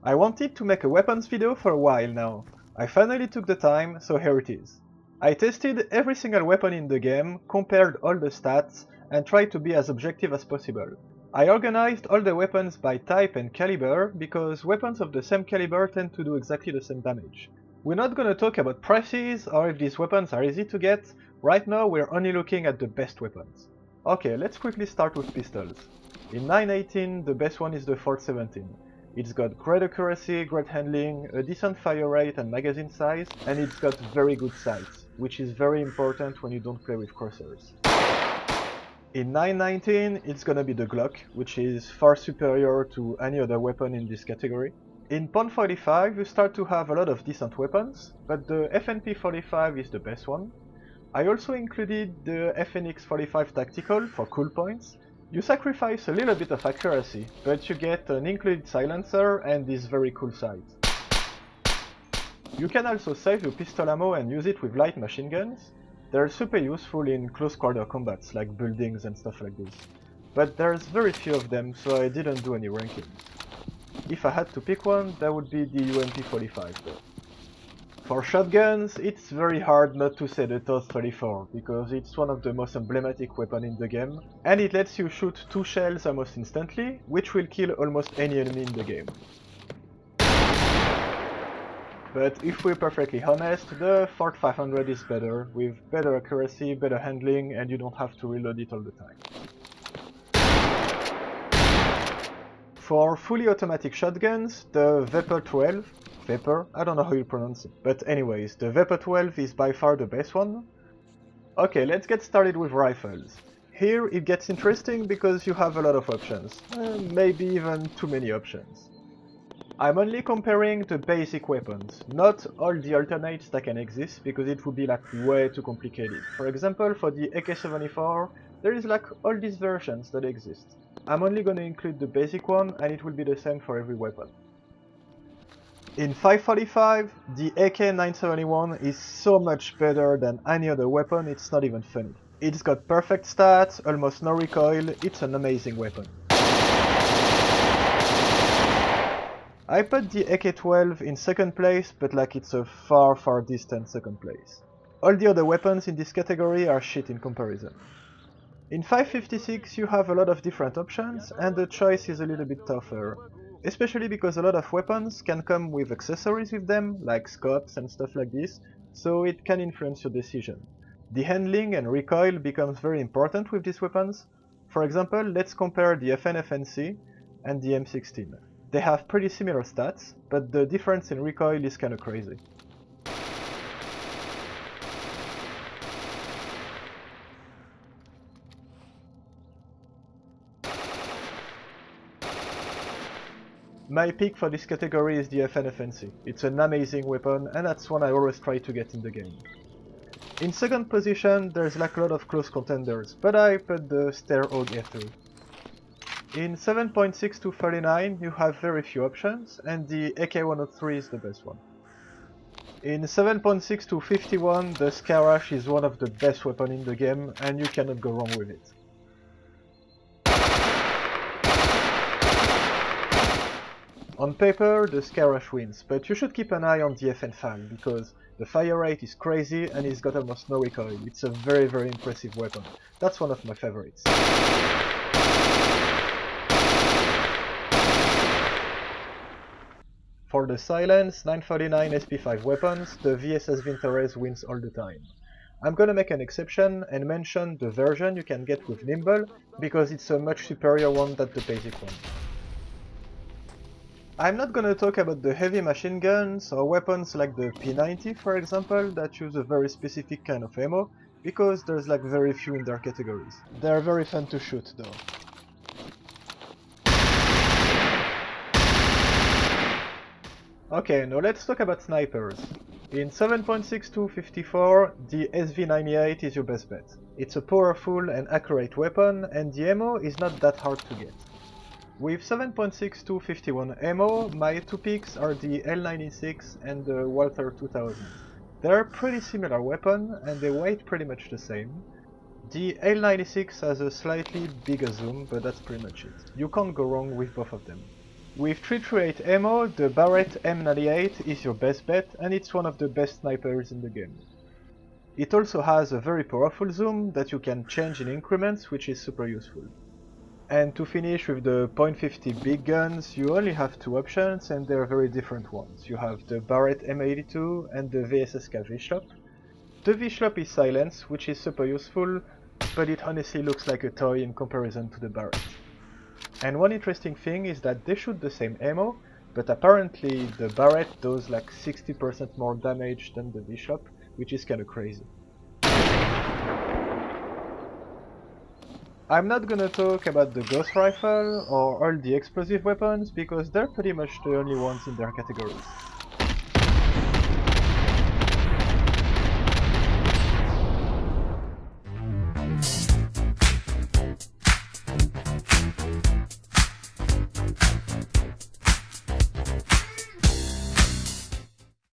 I wanted to make a weapons video for a while now. I finally took the time, so here it is. I tested every single weapon in the game, compared all the stats, and tried to be as objective as possible. I organized all the weapons by type and caliber, because weapons of the same caliber tend to do exactly the same damage. We're not gonna talk about prices or if these weapons are easy to get. Right now we're only looking at the best weapons. Okay, let's quickly start with pistols. In 918 the best one is the 417. It's got great accuracy, great handling, a decent fire rate and magazine size, and it's got very good sights, which is very important when you don't play with crossers. In 919 it's gonna be the Glock, which is far superior to any other weapon in this category. In .45 you start to have a lot of decent weapons, but the FNP 45 is the best one. I also included the FNX 45 Tactical for cool points. You sacrifice a little bit of accuracy, but you get an included silencer and this very cool sight. You can also save your pistol ammo and use it with light machine guns. They're super useful in close quarter combats like buildings and stuff like this. But there's very few of them, so I didn't do any ranking. If I had to pick one, that would be the UMP 45 though. For shotguns, it's very hard not to say the TOS 34, because it's one of the most emblematic weapons in the game, and it lets you shoot 2 shells almost instantly, which will kill almost any enemy in the game. But if we're perfectly honest, the Ford 500 is better, with better accuracy, better handling, and you don't have to reload it all the time. For fully automatic shotguns, the Vapor 12, Vapor, I don't know how you pronounce it, but anyways, the Vapor 12 is by far the best one. Okay, let's get started with rifles. Here it gets interesting because you have a lot of options, maybe even too many options. I'm only comparing the basic weapons, not all the alternates that can exist, because it would be like way too complicated. For example, for the AK-74, there is like all these versions that exist. I'm only gonna include the basic one, and it will be the same for every weapon. In 545, the AK-971 is so much better than any other weapon, it's not even funny. It's got perfect stats, almost no recoil, it's an amazing weapon. I put the AK-12 in second place, but like it's a far distant second place. All the other weapons in this category are shit in comparison. In 556 you have a lot of different options, and the choice is a little bit tougher. Especially because a lot of weapons can come with accessories with them, like scopes and stuff like this, so it can influence your decision. The handling and recoil becomes very important with these weapons. For example, let's compare the FN-FNC and the M16. They have pretty similar stats, but the difference in recoil is kinda crazy. My pick for this category is the FN-FNC. It's an amazing weapon, and that's one I always try to get in the game. In second position, there's like a lot of close contenders, but I put the Ster-Hog F3. In 7.6 to 39 you have very few options, and the AK-103 is the best one. In 7.6 to 51 the Scarce is one of the best weapons in the game, and you cannot go wrong with it. On paper the Scarce wins, but you should keep an eye on the FN-FAL, because the fire rate is crazy and it's got almost no recoil. It's a very impressive weapon. That's one of my favorites. For the silence 939 SP5 weapons, the VSS Vintorez wins all the time. I'm gonna make an exception and mention the version you can get with Nimble, because it's a much superior one than the basic one. I'm not gonna talk about the heavy machine guns or weapons like the P90 for example, that use a very specific kind of ammo, because there's like very few in their categories. They're very fun to shoot though. Okay, now let's talk about snipers. In 7.6 to 54, the SV98 is your best bet. It's a powerful and accurate weapon, and the ammo is not that hard to get. With 7.6 to 51 ammo, my two picks are the L96 and the Walther 2000. They're a pretty similar weapon, and they weigh pretty much the same. The L96 has a slightly bigger zoom, but that's pretty much it. You can't go wrong with both of them. With 338 ammo, the Barrett M98 is your best bet and it's one of the best snipers in the game. It also has a very powerful zoom that you can change in increments, which is super useful. And to finish with the .50 big guns, you only have two options and they're very different ones. You have the Barrett M82 and the VSSK V-Shlop. The V-Shlop is silenced, which is super useful, but it honestly looks like a toy in comparison to the Barrett. And one interesting thing is that they shoot the same ammo, but apparently the Barrett does like 60% more damage than the V-Shlop, which is kinda crazy. I'm not gonna talk about the Ghost Rifle or all the explosive weapons because they're pretty much the only ones in their categories.